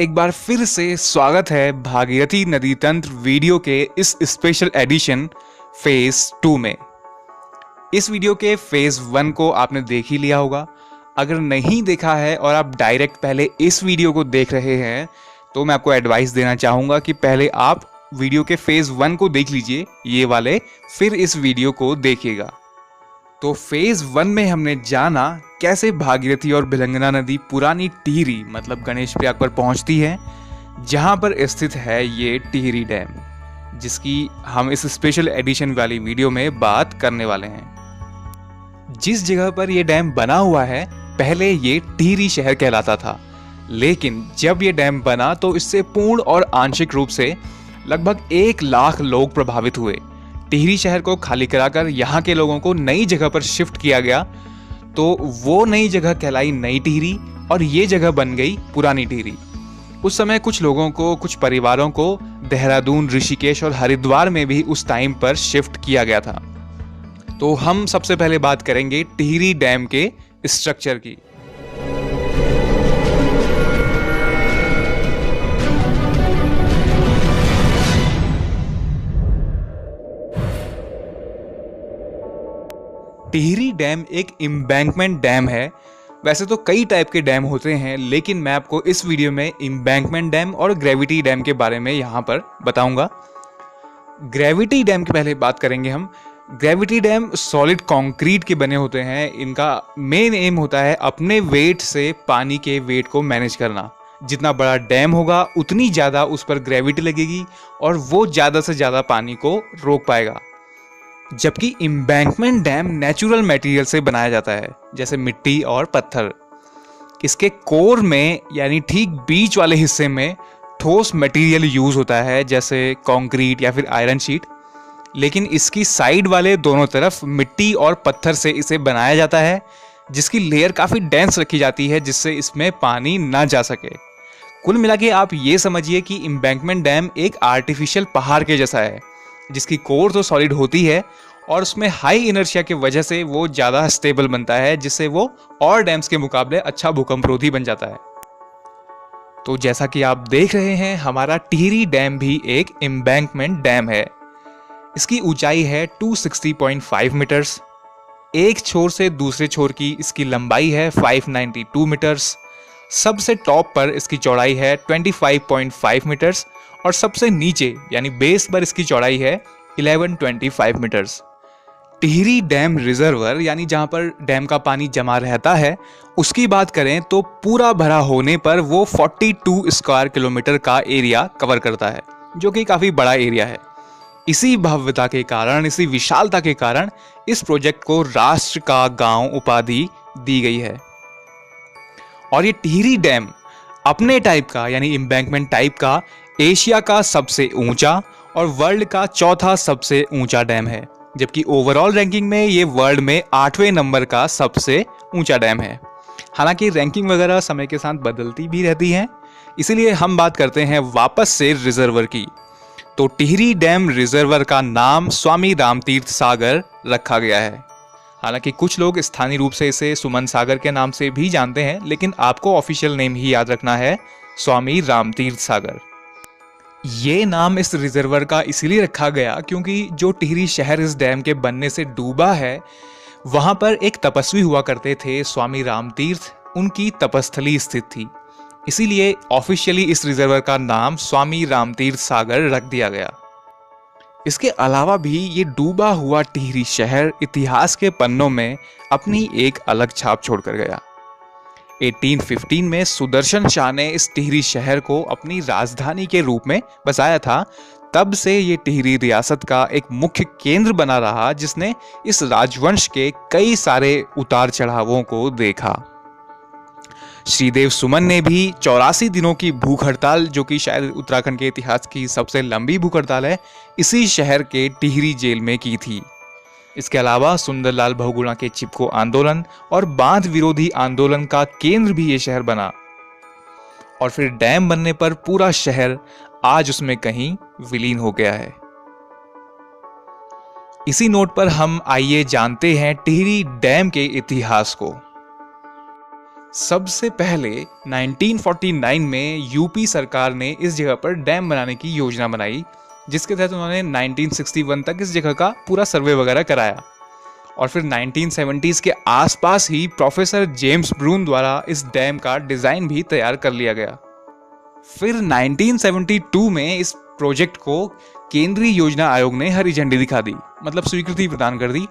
एक बार फिर से स्वागत है भागीरथी नदी तंत्र वीडियो के इस स्पेशल एडिशन फेज 2 में। इस वीडियो के फेज 1 को आपने देख ही लिया होगा। अगर नहीं देखा है और आप डायरेक्ट पहले इस वीडियो को देख रहे हैं तो मैं आपको एडवाइस देना चाहूँगा कि पहले आप वीडियो के फेज 1 को देख लीजिए, ये वाले, फिर इस वीडियो को देखिएगा। तो फेज 1 में हमने जाना कैसे भागीरथी और भिलंगना नदी पुरानी टिहरी मतलब गणेश प्रयाग पर पहुंचती है, जहां पर स्थित है ये टिहरी डैम, जिसकी हम इस स्पेशल एडिशन वाली वीडियो में बात करने वाले हैं। जिस जगह पर ये डैम बना हुआ है पहले ये टिहरी शहर कहलाता था, लेकिन जब ये डैम बना तो इससे पूर्ण और आंशिक रूप से लगभग 1 लाख लोग प्रभावित हुए। टिहरी शहर को खाली कराकर यहाँ के लोगों को नई जगह पर शिफ्ट किया गया, तो वो नई जगह कहलाई नई टिहरी और ये जगह बन गई पुरानी टिहरी। उस समय कुछ लोगों को, कुछ परिवारों को देहरादून, ऋषिकेश और हरिद्वार में भी उस टाइम पर शिफ्ट किया गया था। तो हम सबसे पहले बात करेंगे टिहरी डैम के स्ट्रक्चर की। टिहरी डैम एक एम्बैंकमेंट डैम है। वैसे तो कई टाइप के डैम होते हैं, लेकिन मैं आपको इस वीडियो में एम्बैंकमेंट डैम और ग्रेविटी डैम के बारे में यहाँ पर बताऊंगा। ग्रेविटी डैम की पहले बात करेंगे हम। ग्रेविटी डैम सॉलिड कंक्रीट के बने होते हैं। इनका मेन एम होता है अपने वेट से पानी के वेट को मैनेज करना। जितना बड़ा डैम होगा उतनी ज़्यादा उस पर ग्रेविटी लगेगी और वो ज़्यादा से ज़्यादा पानी को रोक पाएगा। जबकि एम्बैंकमेंट डैम नेचुरल मटेरियल से बनाया जाता है, जैसे मिट्टी और पत्थर। इसके कोर में यानी ठीक बीच वाले हिस्से में ठोस मटेरियल यूज होता है, जैसे कंक्रीट या फिर आयरन शीट। लेकिन इसकी साइड वाले दोनों तरफ मिट्टी और पत्थर से इसे बनाया जाता है, जिसकी लेयर काफ़ी डेंस रखी जाती है, जिससे इसमें पानी ना जा सके। कुल मिला के आप ये समझिए कि एम्बैंकमेंट डैम एक आर्टिफिशियल पहाड़ के जैसा है, जिसकी कोर तो सॉलिड होती है और उसमें हाई इनर्शिया की वजह से वो ज़्यादा स्टेबल बनता है, जिससे वो और डैम्स के मुकाबले अच्छा भूकंपरोधी बन जाता है। तो जैसा कि आप देख रहे हैं, हमारा टिहरी डैम भी एक एम्बैंकमेंट डैम है। इसकी ऊंचाई है 260.5 मीटर्स। एक छोर से दूसरे छोर की इसकी लंबाई है 592 मीटर्स। सबसे टॉप पर इसकी चौड़ाई है 25.5 मीटर्स और सबसे नीचे यानी बेस पर इसकी चौड़ाई है 1125 मीटर्स। टिहरी डैम रिजर्वर यानी जहां पर डैम का पानी जमा रहता है, उसकी बात करें तो पूरा भरा होने पर वो 42 स्क्वायर किलोमीटर का एरिया कवर करता है, जो कि काफ़ी बड़ा एरिया है। इसी भव्यता के कारण, इसी विशालता के कारण इस प्रोजेक्ट को राष्ट्र का गांव उपाधि दी गई है। और ये टिहरी डैम अपने टाइप का यानी एम्बैंकमेंट टाइप का एशिया का सबसे ऊंचा और वर्ल्ड का चौथा सबसे ऊंचा डैम है, जबकि ओवरऑल रैंकिंग में ये वर्ल्ड में 8वें नंबर का सबसे ऊंचा डैम है। हालांकि रैंकिंग वगैरह समय के साथ बदलती भी रहती है, इसीलिए हम बात करते हैं वापस से रिजर्वर की। तो टिहरी डैम रिजर्वर का नाम स्वामी रामतीर्थ सागर रखा गया है। हालांकि कुछ लोग स्थानीय रूप से इसे सुमन सागर के नाम से भी जानते हैं, लेकिन आपको ऑफिशियल नेम ही याद रखना है, स्वामी रामतीर्थ सागर। ये नाम इस रिजर्वर का इसलिए रखा गया क्योंकि जो टिहरी शहर इस डैम के बनने से डूबा है, वहां पर एक तपस्वी हुआ करते थे स्वामी रामतीर्थ, उनकी तपस्थली स्थित थी। इसीलिए ऑफिशियली इस रिजर्वर का नाम स्वामी रामतीर्थ सागर रख दिया गया। इसके अलावा भी ये डूबा हुआ टिहरी शहर इतिहास के पन्नों में अपनी एक अलग छाप छोड़कर गया। 1815 में सुदर्शन शाह ने इस टिहरी शहर को अपनी राजधानी के रूप में बसाया था। तब से ये टिहरी रियासत का एक मुख्य केंद्र बना रहा, जिसने इस राजवंश के कई सारे उतार चढ़ावों को देखा। श्रीदेव सुमन ने भी 84 दिनों की भूख हड़ताल, जो कि शायद उत्तराखंड के इतिहास की सबसे लंबी भूख हड़ताल है, इसी शहर के टिहरी जेल में की थी। इसके अलावा सुंदरलाल बहुगुणा के चिपको आंदोलन और बांध विरोधी आंदोलन का केंद्र भी ये शहर बना। और फिर डैम बनने पर पूरा शहर आज उसमें कहीं विलीन हो गया है। इसी नोट पर हम आइए जानते हैं टिहरी डैम के इतिहास को। सबसे पहले 1949 में यूपी सरकार ने इस जगह पर डैम बनाने की योजना बनाई, जिसके तहत उन्होंने 1961 तक इस जगह का पूरा सर्वे वगैरह कराया और फिर 1970s के आसपास ही प्रोफेसर जेम्स ब्रून द्वारा इस डैम का डिज़ाइन भी तैयार कर लिया गया। फिर 1972 में इस प्रोजेक्ट को केंद्रीय योजना आयोग ने हरी झंडी दिखा दी, मतलब स्वीकृति प्रदान कर दी,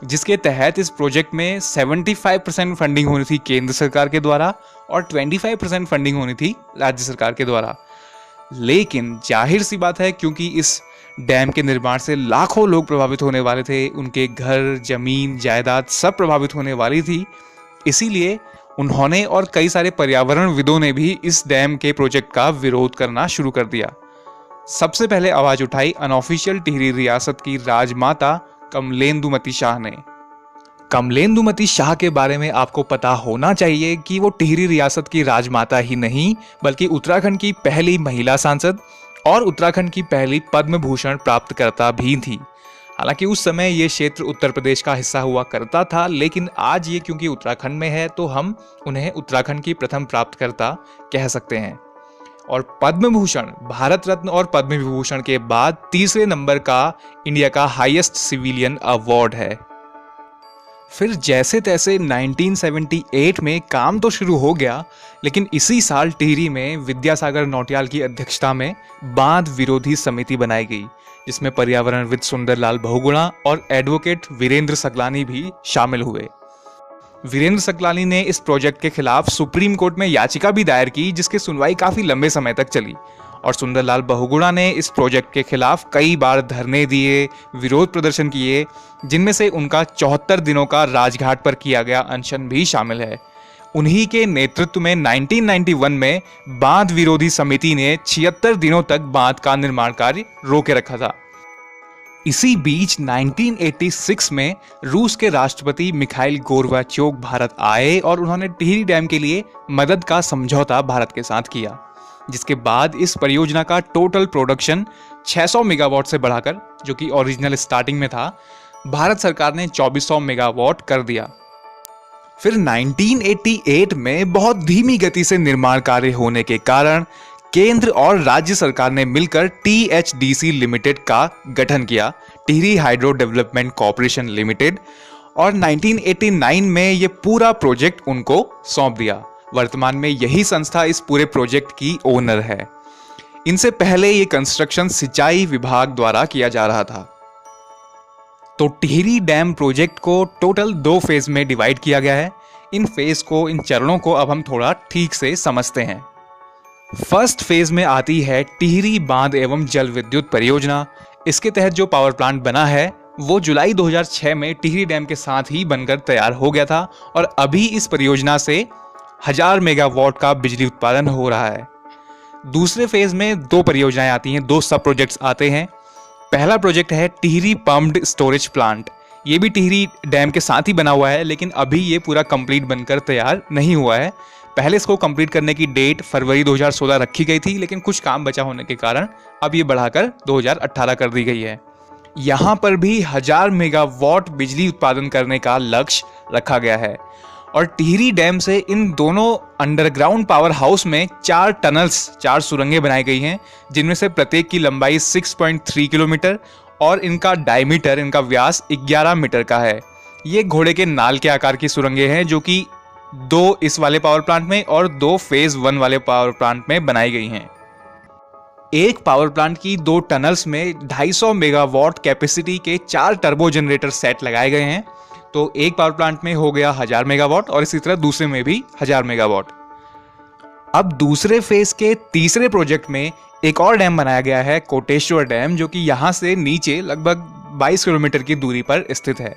जिसके तहत इस प्रोजेक्ट में 75% फंडिंग होनी थी केंद्र सरकार के द्वारा और 25% फंडिंग होनी थी राज्य सरकार के द्वारा। लेकिन जाहिर सी बात है, क्योंकि इस डैम के निर्माण से लाखों लोग प्रभावित होने वाले थे, उनके घर, जमीन, जायदाद सब प्रभावित होने वाली थी, इसीलिए उन्होंने और कई सारे पर्यावरणविदों ने भी इस डैम के प्रोजेक्ट का विरोध करना शुरू कर दिया। सबसे पहले आवाज उठाई अनऑफिशियल टिहरी रियासत की राजमाता कमलेंदुमती शाह ने। कमलेंदुमती शाह के बारे में आपको पता होना चाहिए कि वो टिहरी रियासत की राजमाता ही नहीं बल्कि उत्तराखंड की पहली महिला सांसद और उत्तराखंड की पहली पद्म भूषण प्राप्तकर्ता भी थी। हालांकि उस समय ये क्षेत्र उत्तर प्रदेश का हिस्सा हुआ करता था, लेकिन आज ये क्योंकि उत्तराखंड में है तो हम उन्हें उत्तराखंड की प्रथम प्राप्तकर्ता कह सकते हैं। और पद्म भूषण भारत रत्न और पद्म विभूषण के बाद तीसरे नंबर का इंडिया का हाईएस्ट सिविलियन अवार्ड है। फिर जैसे तैसे 1978 में काम तो शुरू हो गया, लेकिन इसी साल टिहरी में विद्यासागर नौटियाल की अध्यक्षता में बांध विरोधी समिति बनाई गई, जिसमें पर्यावरणविद सुंदरलाल बहुगुणा और एडवोकेट वीरेंद्र सकलानी भी शामिल हुए। वीरेंद्र सकलानी ने इस प्रोजेक्ट के खिलाफ सुप्रीम कोर्ट में याचिका भी दायर की, जिसकी सुनवाई काफी लंबे समय तक चली, और सुंदरलाल बहुगुणा ने इस प्रोजेक्ट के खिलाफ कई बार धरने दिए, विरोध प्रदर्शन किए, जिनमें से उनका 74 दिनों का राजघाट पर किया गया अनशन भी शामिल है। उन्हीं के नेतृत्व में 1991 में बांध विरोधी समिति ने 76 दिनों तक बांध का निर्माण कार्य रोके रखा था। इसी बीच 1986 में रूस के राष्ट्रपति मिखाइल गोर्बाचोव भारत आए और उन्होंने टिहरी डैम के लिए मदद का समझौता भारत के साथ किया, जिसके बाद इस परियोजना का टोटल प्रोडक्शन 600 मेगावाट से बढ़ाकर, जो कि ओरिजिनल स्टार्टिंग में था, भारत सरकार ने 2400 मेगावाट कर दिया। फिर 1988 में बहुत धीमी गति से निर्माण कार्य होने के कारण केंद्र और राज्य सरकार ने मिलकर THDC लिमिटेड का गठन किया, Tehri hydro development corporation limited, और 1989 में यह पूरा प्रोजेक्ट उनको सौंप दिया। वर्तमान में यही संस्था इस पूरे प्रोजेक्ट की ओनर है। इनसे पहले ये कंस्ट्रक्शन सिंचाई विभाग द्वारा किया जा रहा था। तो टिहरी डैम प्रोजेक्ट को टोटल 2 फेज में डिवाइड किया गया है। इन चरणों को अब हम थोड़ा ठीक से समझते हैं। फर्स्ट फेज में आती है टिहरी बांध एवं जल विद्युत परियोजना। इसके तहत जो पावर प्लांट बना है वो जुलाई 2006 में टिहरी डैम के साथ ही बनकर तैयार हो गया था और अभी इस परियोजना से 1000 मेगावाट का बिजली उत्पादन हो रहा है। दूसरे फेज में 2 परियोजनाएं आती हैं, 2 सब प्रोजेक्ट्स आते हैं। पहला प्रोजेक्ट है टिहरी पम्प्ड स्टोरेज प्लांट। ये भी टिहरी डैम के साथ ही बना हुआ है, लेकिन अभी ये पूरा कंप्लीट बनकर तैयार नहीं हुआ है। पहले इसको कंप्लीट करने की डेट फरवरी 2016 रखी गई थी, लेकिन कुछ काम बचा होने के कारण अब ये बढ़ाकर 2018 कर दी गई है। यहाँ पर भी 1000 मेगावाट बिजली उत्पादन करने का लक्ष्य रखा गया है। और टिहरी डैम से इन दोनों अंडरग्राउंड पावर हाउस में 4 टनल्स, 4 सुरंगें बनाई गई हैं, जिनमें से प्रत्येक की लंबाई 6.3 किलोमीटर और इनका डायमीटर, इनका व्यास 11 मीटर का है। ये घोड़े के नाल के आकार की सुरंगें हैं, जो कि 2 इस वाले पावर प्लांट में और 2 फेज 1 वाले पावर प्लांट में बनाई गई हैं। एक पावर प्लांट की 2 टनल्स में 250 मेगावाट कैपेसिटी के 4 टर्बो जनरेटर सेट लगाए गए हैं। तो एक पावर प्लांट में हो गया 1000 मेगावाट और इसी तरह दूसरे में भी 1000 मेगावाट। अब दूसरे फेज के तीसरे प्रोजेक्ट में एक और डैम बनाया गया है, कोटेश्वर डैम, जो कि यहां से नीचे लगभग 22 किलोमीटर की दूरी पर स्थित है।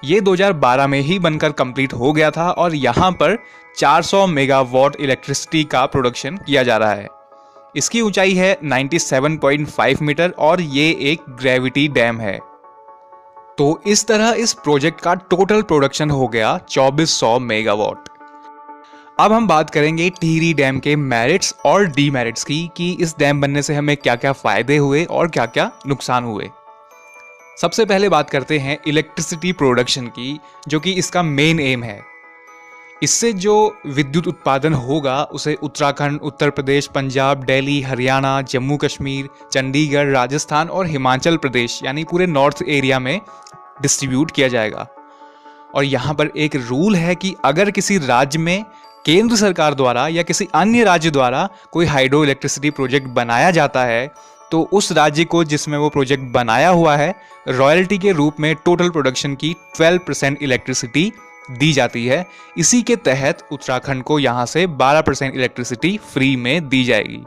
ये 2012 में ही बनकर कंप्लीट हो गया था और यहां पर 400 मेगावाट इलेक्ट्रिसिटी का प्रोडक्शन किया जा रहा है। इसकी ऊंचाई है 97.5 मीटर और ये एक ग्रेविटी डैम है। तो इस तरह इस प्रोजेक्ट का टोटल प्रोडक्शन हो गया 2400 मेगावाट। अब हम बात करेंगे टिहरी डैम के मेरिट्स और डीमेरिट्स की, कि इस डैम बनने से हमें क्या क्या फायदे हुए और क्या क्या नुकसान हुए। सबसे पहले बात करते हैं इलेक्ट्रिसिटी प्रोडक्शन की, जो कि इसका मेन एम है। इससे जो विद्युत उत्पादन होगा उसे उत्तराखंड, उत्तर प्रदेश, पंजाब, दिल्ली, हरियाणा, जम्मू कश्मीर, चंडीगढ़, राजस्थान और हिमाचल प्रदेश यानी पूरे नॉर्थ एरिया में डिस्ट्रीब्यूट किया जाएगा। और यहाँ पर एक रूल है कि अगर किसी राज्य में केंद्र सरकार द्वारा या किसी अन्य राज्य द्वारा कोई हाइड्रो इलेक्ट्रिसिटी प्रोजेक्ट बनाया जाता है तो उस राज्य को जिसमें वो प्रोजेक्ट बनाया हुआ है रॉयल्टी के रूप में टोटल प्रोडक्शन की 12% इलेक्ट्रिसिटी दी जाती है। इसी के तहत उत्तराखंड को यहां से 12% इलेक्ट्रिसिटी फ्री में दी जाएगी।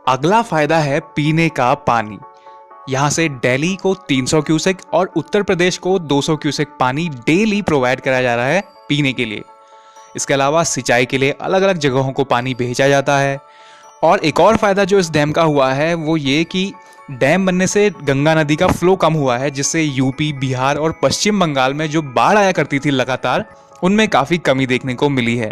अगला फायदा है पीने का पानी। यहां से दिल्ली को 300 क्यूसेक और उत्तर प्रदेश को 200 क्यूसेक पानी डेली प्रोवाइड कराया जा रहा है पीने के लिए। इसके अलावा सिंचाई के लिए अलग अलग जगहों को पानी भेजा जाता है। और एक और फायदा जो इस डैम का हुआ है वो ये कि डैम बनने से गंगा नदी का फ्लो कम हुआ है, जिससे यूपी, बिहार और पश्चिम बंगाल में जो बाढ़ आया करती थी लगातार उनमें काफ़ी कमी देखने को मिली है।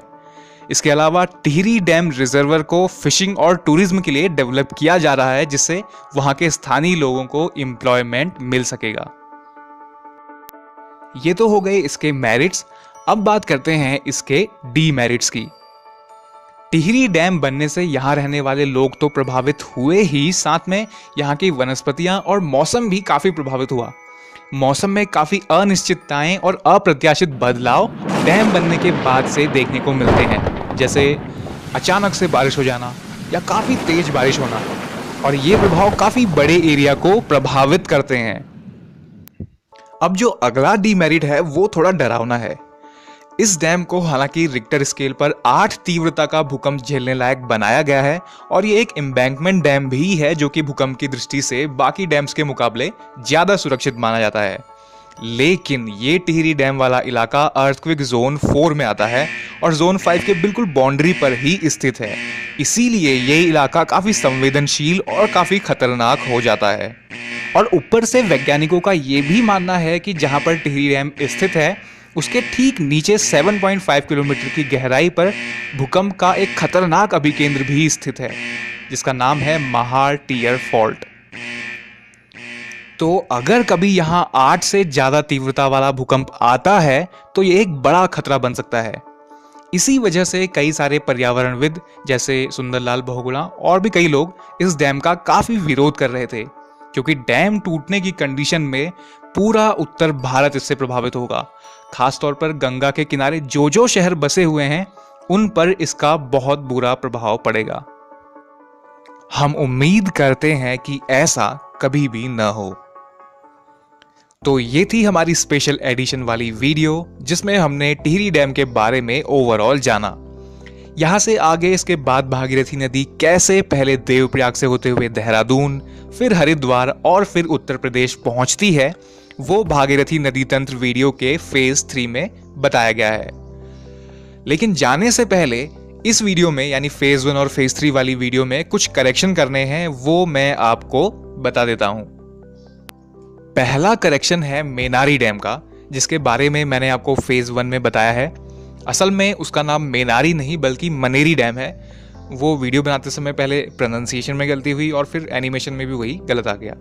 इसके अलावा टिहरी डैम रिजर्वर को फिशिंग और टूरिज्म के लिए डेवलप किया जा रहा है, जिससे वहां के स्थानीय लोगों को एम्प्लॉयमेंट मिल सकेगा। ये तो हो गए इसके मेरिट्स। अब बात करते हैं इसके डीमेरिट्स की। टिहरी डैम बनने से यहाँ रहने वाले लोग तो प्रभावित हुए ही, साथ में यहाँ की वनस्पतियां और मौसम भी काफ़ी प्रभावित हुआ। मौसम में काफ़ी अनिश्चितताएं और अप्रत्याशित बदलाव डैम बनने के बाद से देखने को मिलते हैं, जैसे अचानक से बारिश हो जाना या काफ़ी तेज बारिश होना, और ये प्रभाव काफ़ी बड़े एरिया को प्रभावित करते हैं। अब जो अगला डीमेरिट है वो थोड़ा डरावना है। इस डैम को हालांकि रिक्टर स्केल पर 8 तीव्रता का भूकंप झेलने लायक बनाया गया है और ये एक एम्बैंकमेंट डैम भी है जो कि भूकंप की दृष्टि से बाकी डैम्स के मुकाबले ज्यादा सुरक्षित माना जाता है। लेकिन ये टिहरी डैम वाला इलाका अर्थक्वेक जोन 4 में आता है और जोन 5 के बिल्कुल बाउंड्री पर ही स्थित है। इसीलिए ये इलाका काफी संवेदनशील और काफी खतरनाक हो जाता है। और ऊपर से वैज्ञानिकों का ये भी मानना है कि जहां पर टिहरी डैम स्थित है उसके ठीक नीचे 7.5 किलोमीटर की गहराई पर भूकंप का एक खतरनाक अभिकेंद्र भी स्थित है, जिसका नाम है महार टियर फॉल्ट। तो अगर कभी यहां 8 से ज्यादा तीव्रता वाला भूकंप आता है तो ये एक बड़ा खतरा बन सकता है। इसी वजह से कई सारे पर्यावरणविद जैसे सुंदरलाल बहुगुणा और भी कई लोग इस डैम का काफी विरोध कर रहे थे, क्योंकि डैम टूटने की कंडीशन में पूरा उत्तर भारत इससे प्रभावित होगा। खासतौर पर गंगा के किनारे जो जो शहर बसे हुए हैं उन पर इसका बहुत बुरा प्रभाव पड़ेगा। हम उम्मीद करते हैं कि ऐसा कभी भी न हो। तो ये थी हमारी स्पेशल एडिशन वाली वीडियो जिसमें हमने टिहरी डैम के बारे में ओवरऑल जाना। यहां से आगे इसके बाद भागीरथी नदी कैसे पहले देवप्रयाग से होते हुए देहरादून, फिर हरिद्वार और फिर उत्तर प्रदेश पहुंचती है, वो भागीरथी नदी तंत्र वीडियो के फेज 3 में बताया गया है। लेकिन जाने से पहले इस वीडियो में यानी फेज 1 और फेज 3 वाली वीडियो में कुछ करेक्शन करने हैं, वो मैं आपको बता देता हूं। पहला करेक्शन है मेनारी डैम का, जिसके बारे में मैंने आपको फेज 1 में बताया है। असल में उसका नाम मेनारी नहीं बल्कि मनेरी डैम है। वो वीडियो बनाते समय पहले प्रोनाउंसिएशन में गलती हुई और फिर एनिमेशन में भी वही गलत आ गया,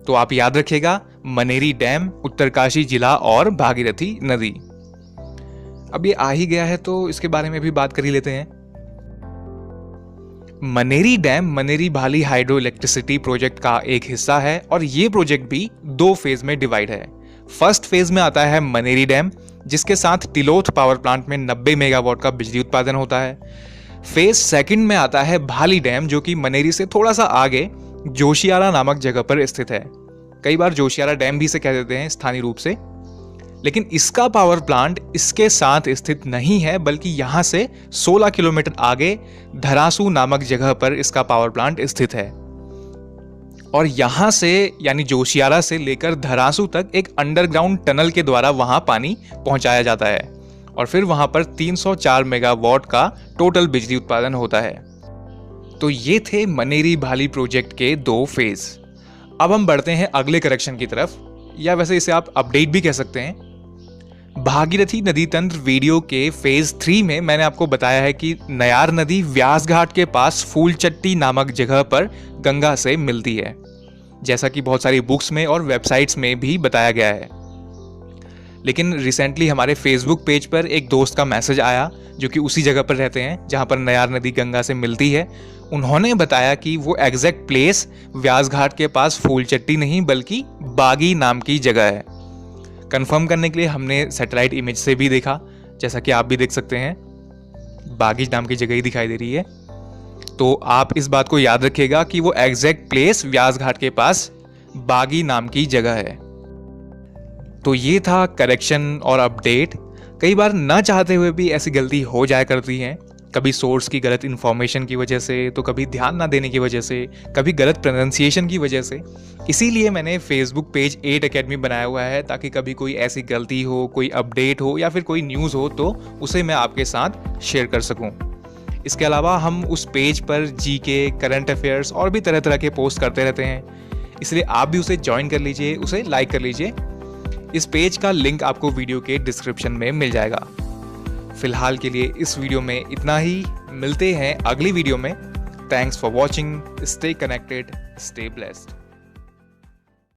तो आप याद रखिएगा मनेरी डैम, उत्तरकाशी जिला और भागीरथी नदी। अब ये आ ही गया है तो इसके बारे में भी बात कर ही लेते हैं। मनेरी डैम मनेरी भाली हाइड्रो इलेक्ट्रिसिटी प्रोजेक्ट का एक हिस्सा है और ये प्रोजेक्ट भी 2 फेज में डिवाइड है। फर्स्ट फेज में आता है मनेरी डैम, जिसके साथ तिलोथ पावर प्लांट में 90 मेगावाट का बिजली उत्पादन होता है। फेज सेकंड में आता है भाली डैम, जो कि मनेरी से थोड़ा सा आगे जोशियारा नामक जगह पर स्थित है। कई बार जोशियारा डैम भी से कह देते हैं स्थानीय रूप से। लेकिन इसका पावर प्लांट इसके साथ स्थित नहीं है, बल्कि यहां से 16 किलोमीटर आगे धरासू नामक जगह पर इसका पावर प्लांट स्थित है। और यहां से यानी जोशियारा से लेकर धरासू तक एक अंडरग्राउंड टनल के द्वारा वहां पानी पहुंचाया जाता है और फिर वहां पर 304 मेगावाट का टोटल बिजली उत्पादन होता है। तो ये थे मनेरी भाली प्रोजेक्ट के 2 फेज। अब हम बढ़ते हैं अगले करेक्शन की तरफ, या वैसे इसे आप अपडेट भी कह सकते हैं। भागीरथी नदी तंत्र वीडियो के फेज 3 में मैंने आपको बताया है कि नयार नदी व्यास घाट के पास फूलचट्टी नामक जगह पर गंगा से मिलती है, जैसा कि बहुत सारी बुक्स में और वेबसाइट्स में भी बताया गया है। लेकिन रिसेंटली हमारे फेसबुक पेज पर एक दोस्त का मैसेज आया जो कि उसी जगह पर रहते हैं जहाँ पर नयार नदी गंगा से मिलती है। उन्होंने बताया कि वो एग्जैक्ट प्लेस व्यास घाट के पास फूलचट्टी नहीं बल्कि बागी नाम की जगह है। कंफर्म करने के लिए हमने सैटेलाइट इमेज से भी देखा, जैसा कि आप भी देख सकते हैं बागी नाम की जगह ही दिखाई दे रही है। तो आप इस बात को याद रखिएगा कि वो एग्जैक्ट प्लेस व्यास घाट के पास बागी नाम की जगह है। तो ये था करेक्शन और अपडेट। कई बार ना चाहते हुए भी ऐसी गलती हो जाया करती है, कभी सोर्स की गलत इन्फॉर्मेशन की वजह से, तो कभी ध्यान ना देने की वजह से, कभी गलत प्रोनाउंसिएशन की वजह से। इसीलिए मैंने फेसबुक पेज 8 अकेडमी बनाया हुआ है, ताकि कभी कोई ऐसी गलती हो, कोई अपडेट हो या फिर कोई न्यूज़ हो तो उसे मैं आपके साथ शेयर कर सकूं। इसके अलावा हम उस पेज पर जीके, करंट अफेयर्स और भी तरह तरह के पोस्ट करते रहते हैं, इसलिए आप भी उसे ज्वाइन कर लीजिए, उसे लाइक कर लीजिए। इस पेज का लिंक आपको वीडियो के डिस्क्रिप्शन में मिल जाएगा। फिलहाल के लिए इस वीडियो में इतना ही, मिलते हैं अगली वीडियो में। Thanks for watching, stay connected, stay blessed.